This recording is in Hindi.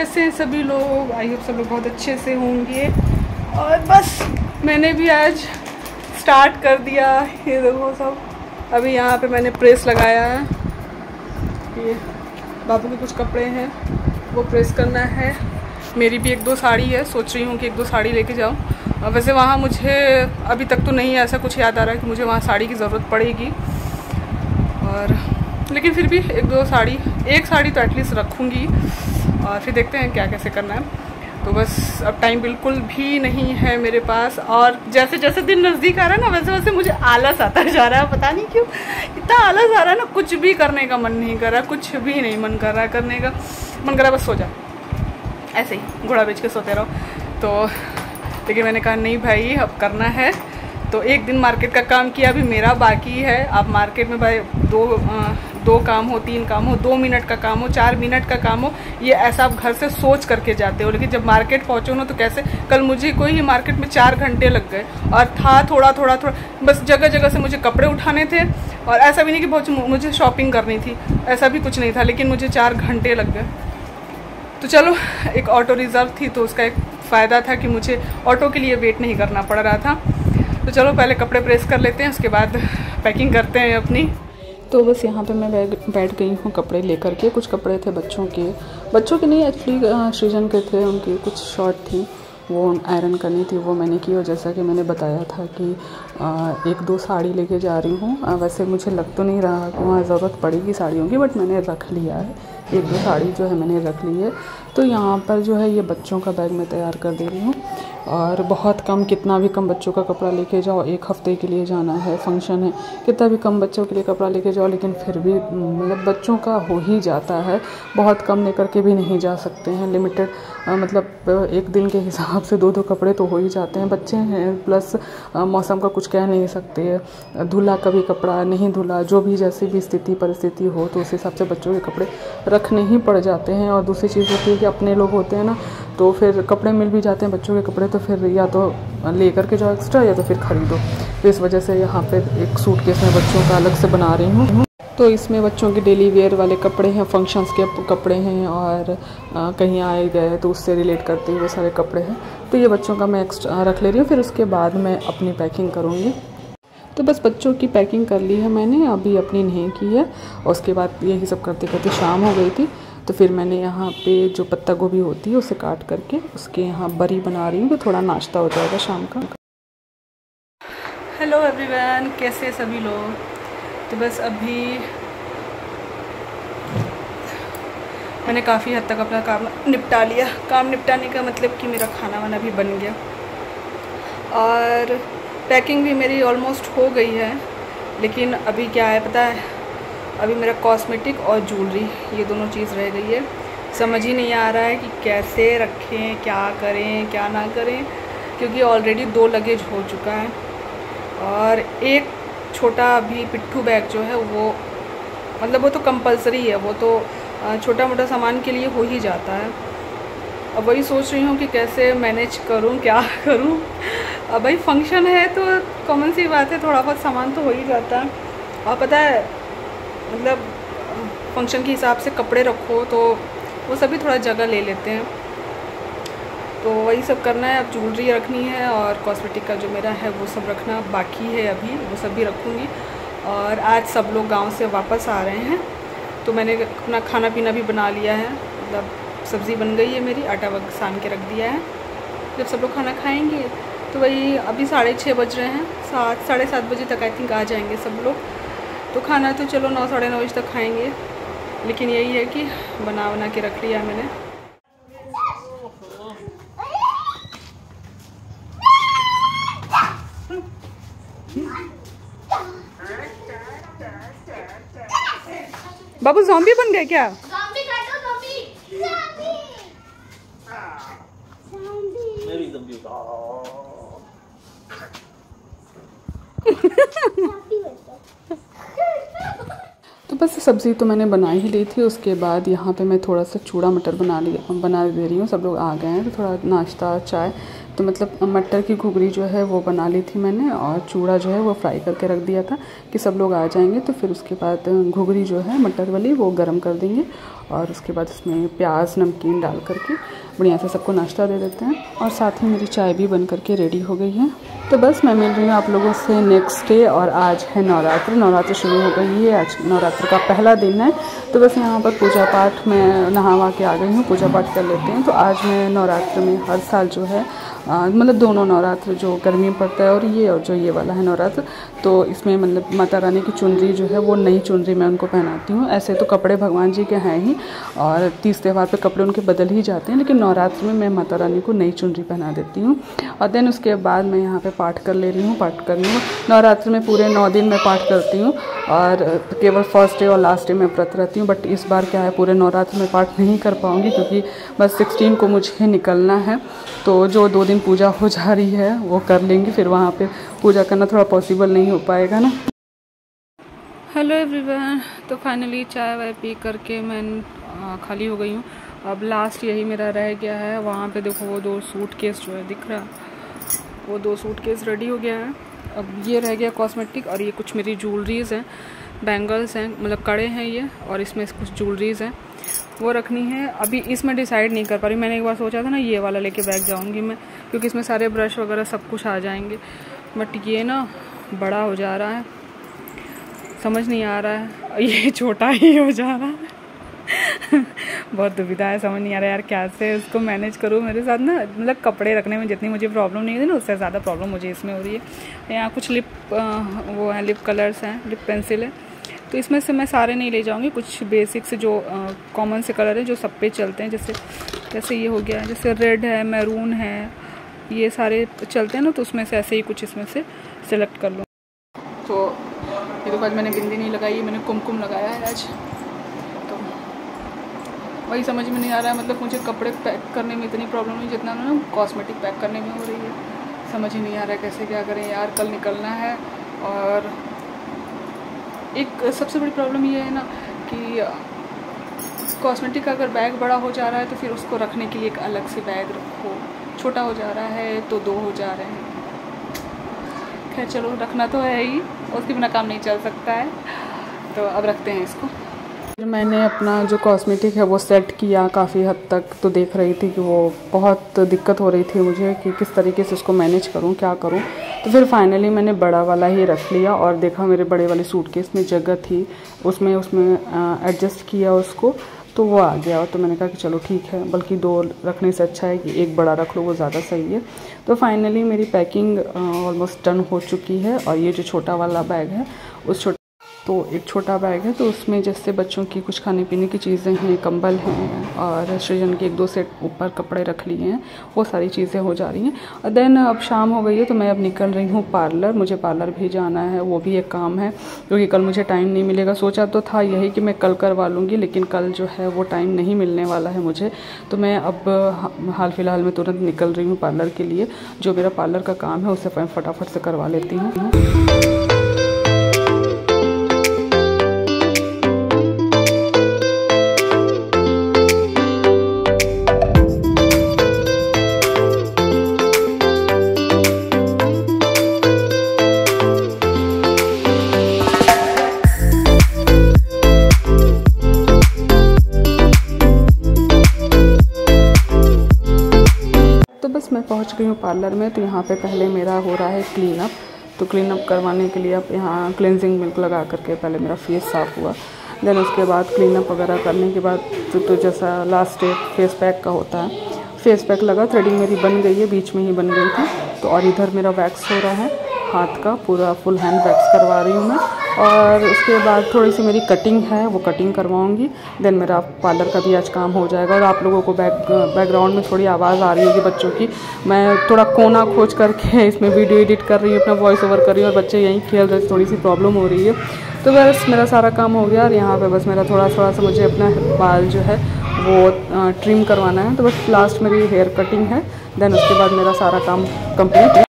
कैसे हैं सभी लोग? आई होप सब लोग बहुत अच्छे से होंगे। और बस मैंने भी आज स्टार्ट कर दिया। ये देखो सब, अभी यहाँ पे मैंने प्रेस लगाया है। ये बाबू के कुछ कपड़े हैं वो प्रेस करना है। मेरी भी 1-2 साड़ी है, सोच रही हूँ कि 1-2 साड़ी लेके जाऊँ। वैसे वहाँ मुझे अभी तक तो नहीं ऐसा कुछ याद आ रहा है कि मुझे वहाँ साड़ी की ज़रूरत पड़ेगी, और लेकिन फिर भी 1-2 साड़ी, एक साड़ी तो एटलीस्ट रखूँगी, और फिर देखते हैं क्या कैसे करना है। तो बस अब टाइम बिल्कुल भी नहीं है मेरे पास, और जैसे जैसे दिन नज़दीक आ रहा है ना वैसे वैसे मुझे आलस आता जा रहा है। पता नहीं क्यों इतना आलस आ रहा है ना, कुछ भी करने का मन नहीं कर रहा, कुछ भी नहीं मन कर रहा करने का। मन कर रहा बस सो जा, ऐसे ही घोड़ा बेच के सोते रहो। तो लेकिन मैंने कहा नहीं भाई, अब करना है। तो एक दिन मार्केट का काम किया, अभी मेरा बाकी है। अब मार्केट में भाई दो काम हो, 3 काम हो, 2 मिनट का काम हो, 4 मिनट का काम हो, ये ऐसा आप घर से सोच करके जाते हो। लेकिन जब मार्केट पहुंचो ना तो कैसे, कल मुझे कोई ही मार्केट में 4 घंटे लग गए, और था थोड़ा बस जगह जगह से मुझे कपड़े उठाने थे, और ऐसा भी नहीं कि बहुत मुझे शॉपिंग करनी थी, ऐसा भी कुछ नहीं था, लेकिन मुझे 4 घंटे लग गए। तो चलो, एक ऑटो रिज़र्व थी तो उसका एक फ़ायदा था कि मुझे ऑटो के लिए वेट नहीं करना पड़ रहा था। तो चलो पहले कपड़े प्रेस कर लेते हैं, उसके बाद पैकिंग करते हैं अपनी। तो बस यहाँ पे मैं बैठ गई हूँ कपड़े लेकर के। कुछ कपड़े थे बच्चों के नहीं, एक्चुअली सृजन के थे, उनकी कुछ शर्ट थी वो आयरन करनी थी, वो मैंने की। और जैसा कि मैंने बताया था कि 1-2 साड़ी लेके जा रही हूँ। वैसे मुझे लग तो नहीं रहा कि वहाँ ज़रूरत पड़ेगी साड़ियों की, बट मैंने रख लिया है, 1-2 साड़ी जो है मैंने रख ली है। तो यहाँ पर जो है ये बच्चों का बैग मैं तैयार कर दे रही हूँ। और बहुत कम, कितना भी कम बच्चों का कपड़ा लेके जाओ, 1 हफ़्ते के लिए जाना है, फंक्शन है, कितना भी कम बच्चों के लिए कपड़ा लेके जाओ, लेकिन फिर भी मतलब बच्चों का हो ही जाता है। बहुत कम लेकर के भी नहीं जा सकते हैं, लिमिटेड मतलब एक दिन के हिसाब से 2-2 कपड़े तो हो ही जाते हैं। बच्चे हैं, प्लस मौसम का कुछ कह नहीं सकते, धुला कभी कपड़ा नहीं धुला, जो भी जैसी भी स्थिति परिस्थिति हो तो उस हिसाब से बच्चों के कपड़े रखने ही पड़ जाते हैं। और दूसरी चीज़ होती है कि अपने लोग होते हैं ना, तो फिर कपड़े मिल भी जाते हैं बच्चों के कपड़े, तो फिर या तो ले करके जाओ एक्स्ट्रा, या तो फिर ख़रीदो। तो इस वजह से यहाँ पे एक सूटकेस में बच्चों का अलग से बना रही हूँ। तो इसमें बच्चों के डेली वेयर वाले कपड़े हैं, फंक्शंस के कपड़े हैं, और कहीं आए गए तो उससे रिलेट करते हुए सारे कपड़े हैं। तो ये बच्चों का मैं एक्स्ट्रा रख ले रही हूँ, फिर उसके बाद मैं अपनी पैकिंग करूँगी। तो बस बच्चों की पैकिंग कर ली है मैंने, अभी अपनी नहीं की है। और उसके बाद यही सब करते करते शाम हो गई थी। तो फिर मैंने यहाँ पे जो पत्ता गोभी होती है उसे काट करके उसके यहाँ बरी बना रही हूँ, तो थोड़ा नाश्ता हो जाएगा शाम का। हेलो एवरीवन, कैसे सभी लोग? तो बस अभी मैंने काफ़ी हद तक अपना काम निपटा लिया। काम निपटाने का मतलब कि मेरा खाना वाना भी बन गया, और पैकिंग भी मेरी ऑलमोस्ट हो गई है। लेकिन अभी क्या है पता है, अभी मेरा कॉस्मेटिक और ज्वेलरी, ये दोनों चीज़ रह गई है। समझ ही नहीं आ रहा है कि कैसे रखें, क्या करें क्या ना करें, क्योंकि ऑलरेडी 2 लगेज हो चुका है, और एक छोटा अभी पिट्ठू बैग जो है वो मतलब वो तो कंपलसरी है, वो तो छोटा मोटा सामान के लिए हो ही जाता है। अब वही सोच रही हूँ कि कैसे मैनेज करूँ, क्या करूँ। अब भाई फंक्शन है तो कॉमन सी बात है, थोड़ा बहुत सामान तो हो ही जाता है। और पता है मतलब फंक्शन के हिसाब से कपड़े रखो तो वो सभी थोड़ा जगह ले लेते हैं। तो वही सब करना है। अब ज्वेलरी रखनी है, और कॉस्मेटिक का जो मेरा है वो सब रखना बाकी है, अभी वो सब भी रखूँगी। और आज सब लोग गांव से वापस आ रहे हैं, तो मैंने अपना खाना पीना भी बना लिया है। मतलब सब्ज़ी बन गई है मेरी, आटा वग सान के रख दिया है। जब सब लोग खाना खाएंगे तो वही अभी 6:30 बज रहे हैं, 7 साढ़े 7 बजे तक आई थिंक आ जाएंगे सब लोग। तो खाना तो चलो 9 साढ़े 9 बजे तक खाएंगे, लेकिन यही है कि बना के रख लिया है मैंने। बाबू ज़ॉम्बी बन गए क्या? तो बस सब्ज़ी तो मैंने बना ही ली थी। उसके बाद यहाँ पे मैं थोड़ा सा चूड़ा मटर बना दे रही हूँ। सब लोग आ गए हैं तो थोड़ा नाश्ता चाय तो मतलब मटर की घुघरी जो है वो बना ली थी मैंने, और चूड़ा जो है वो फ्राई करके रख दिया था कि सब लोग आ जाएंगे तो फिर उसके बाद घुघरी जो है मटर वाली वो गरम कर देंगे, और उसके बाद उसमें प्याज नमकीन डाल करके बढ़िया से सबको नाश्ता दे देते हैं। और साथ ही मेरी चाय भी बन करके रेडी हो गई है। तो बस मैं मिल रही हूँ आप लोगों से नेक्स्ट डे, और आज है नवरात्र शुरू हो गई है, आज नवरात्र का पहला दिन है। तो बस यहाँ पर पूजा पाठ में नहा के आ गई हूँ, पूजा पाठ कर लेते हैं। तो आज मैं नवरात्र में हर साल जो है मतलब दोनों नवरात्र जो गर्मी में पड़ता है और जो ये वाला है नवरात्र, तो इसमें मतलब माता रानी की चुनरी जो है वो नई चुनरी मैं उनको पहनाती हूँ। ऐसे तो कपड़े भगवान जी के हैं ही, और तीज त्यौहार पे कपड़े उनके बदल ही जाते हैं, लेकिन नवरात्र में मैं माता रानी को नई चुनरी पहना देती हूँ। और देन उसके बाद मैं यहाँ पे पाठ कर ले रही हूँ, पाठ करनी हूँ। नवरात्र में पूरे 9 दिन मैं पाठ करती हूँ, और केवल फर्स्ट डे और लास्ट डे में व्रत रहती हूँ। बट इस बार क्या है, पूरे नवरात्र में पाठ नहीं कर पाऊँगी, क्योंकि बस 16 को मुझे निकलना है। तो जो 2 दिन पूजा हो जा रही है वो कर लेंगे, फिर वहाँ पे पूजा करना थोड़ा पॉसिबल नहीं हो पाएगा ना। हेलो एवरीवन, तो फाइनली चाय वाय पी करके मैं खाली हो गई हूँ। अब लास्ट यही मेरा रह गया है। वहाँ पे देखो वो 2 सूटकेस जो है दिख रहा, वो 2 सूटकेस रेडी हो गया है। अब ये रह गया कॉस्मेटिक, और ये कुछ मेरी ज्वेलरीज़ हैं, बैंगल्स हैं, मतलब कड़े हैं ये, और इसमें कुछ ज्वेलरीज़ हैं वो रखनी है। अभी इसमें डिसाइड नहीं कर पा रही। मैंने एक बार सोचा था ना ये वाला लेके बैग जाऊंगी मैं, क्योंकि इसमें सारे ब्रश वगैरह सब कुछ आ जाएंगे। बट ये ना बड़ा हो जा रहा है, समझ नहीं आ रहा है, ये छोटा ही हो जा रहा है। बहुत दुविधा है, समझ नहीं आ रहा यार क्या से उसको मैनेज करूँ। मेरे साथ ना मतलब कपड़े रखने में जितनी मुझे प्रॉब्लम नहीं थी ना, उससे ज़्यादा प्रॉब्लम मुझे इसमें हो रही है। यहाँ कुछ वो हैं, लिप कलर्स हैं, लिप पेंसिल है, तो इसमें से मैं सारे नहीं ले जाऊंगी। कुछ बेसिक से जो कॉमन से कलर है जो सब पे चलते हैं, जैसे ये हो गया, जैसे रेड है, मैरून है, ये सारे चलते हैं ना, तो उसमें से ऐसे ही कुछ इसमें से सिलेक्ट कर लूँ। तो ये तो आज मैंने बिंदी नहीं लगाई है, मैंने कुमकुम लगाया है आज। तो वही समझ में नहीं आ रहा है, मतलब मुझे कपड़े पैक करने में इतनी प्रॉब्लम नहीं जितना ना कॉस्मेटिक पैक करने में हो रही है। समझ ही नहीं आ रहा है कैसे क्या करें यार, कल निकलना है। और एक सबसे बड़ी प्रॉब्लम ये है ना कि कॉस्मेटिक का अगर बैग बड़ा हो जा रहा है तो फिर उसको रखने के लिए एक अलग से बैग रखो, छोटा हो जा रहा है तो 2 हो जा रहे हैं। खैर चलो, रखना तो है ही, उसके बिना काम नहीं चल सकता है। तो अब रखते हैं इसको। मैंने अपना जो कॉस्मेटिक है वो सेट किया काफ़ी हद तक, तो देख रही थी कि वो बहुत दिक्कत हो रही थी मुझे कि किस तरीके से उसको मैनेज करूं, क्या करूं। तो फिर फाइनली मैंने बड़ा वाला ही रख लिया, और देखा मेरे बड़े वाले सूटकेस में जगह थी, उसमें एडजस्ट किया उसको, तो वो आ गया। तो मैंने कहा कि चलो ठीक है, बल्कि 2 रखने से अच्छा है कि एक बड़ा रख लो, वो ज़्यादा सही है। तो फाइनली मेरी पैकिंग ऑलमोस्ट डन हो चुकी है। और ये जो छोटा वाला बैग है, तो एक छोटा बैग है, तो उसमें जैसे बच्चों की कुछ खाने पीने की चीज़ें हैं, कंबल हैं, और सृजन के 1-2 सेट ऊपर कपड़े रख लिए हैं, वो सारी चीज़ें हो जा रही हैं। और देन अब शाम हो गई है, तो मैं अब निकल रही हूँ पार्लर। मुझे पार्लर भी जाना है, वो भी एक काम है, क्योंकि कल मुझे टाइम नहीं मिलेगा। सोचा तो था यही कि मैं कल करवा लूँगी, लेकिन कल जो है वो टाइम नहीं मिलने वाला है मुझे। तो मैं अब हाल फिलहाल में तुरंत निकल रही हूँ पार्लर के लिए। जो मेरा पार्लर का काम है उसे फटाफट से करवा लेती हूँ। मैं पहुंच गई हूँ पार्लर में। तो यहाँ पे पहले मेरा हो रहा है क्लीन अप। तो क्लीन अप करवाने के लिए अब यहाँ क्लेंजिंग मिल्क लगा करके पहले मेरा फेस साफ़ हुआ। देन उसके बाद क्लीन अप वगैरह करने के बाद तो जैसा लास्ट स्टेप फेस पैक का होता है, फेस पैक लगा। थ्रेडिंग मेरी बन गई है, बीच में ही बन गई थी। तो और इधर मेरा वैक्स हो रहा है, हाथ का पूरा फुल हैंड वैक्स करवा रही हूँ मैं। और उसके बाद थोड़ी सी मेरी कटिंग है, वो कटिंग करवाऊंगी। देन मेरा पार्लर का भी आज काम हो जाएगा। और आप लोगों को बैकग्राउंड में थोड़ी आवाज़ आ रही होगी बच्चों की। मैं थोड़ा कोना खोज करके इसमें वीडियो एडिट कर रही हूँ, अपना वॉइस ओवर कर रही हूँ, और बच्चे यहीं खेल रहे, थोड़ी सी प्रॉब्लम हो रही है। तो बस मेरा सारा काम हो गया। और यहाँ पर बस मेरा थोड़ा सा मुझे अपना बाल जो है वो ट्रिम करवाना है। तो बस लास्ट मेरी हेयर कटिंग है। देन उसके बाद मेरा सारा काम कंप्लीट है।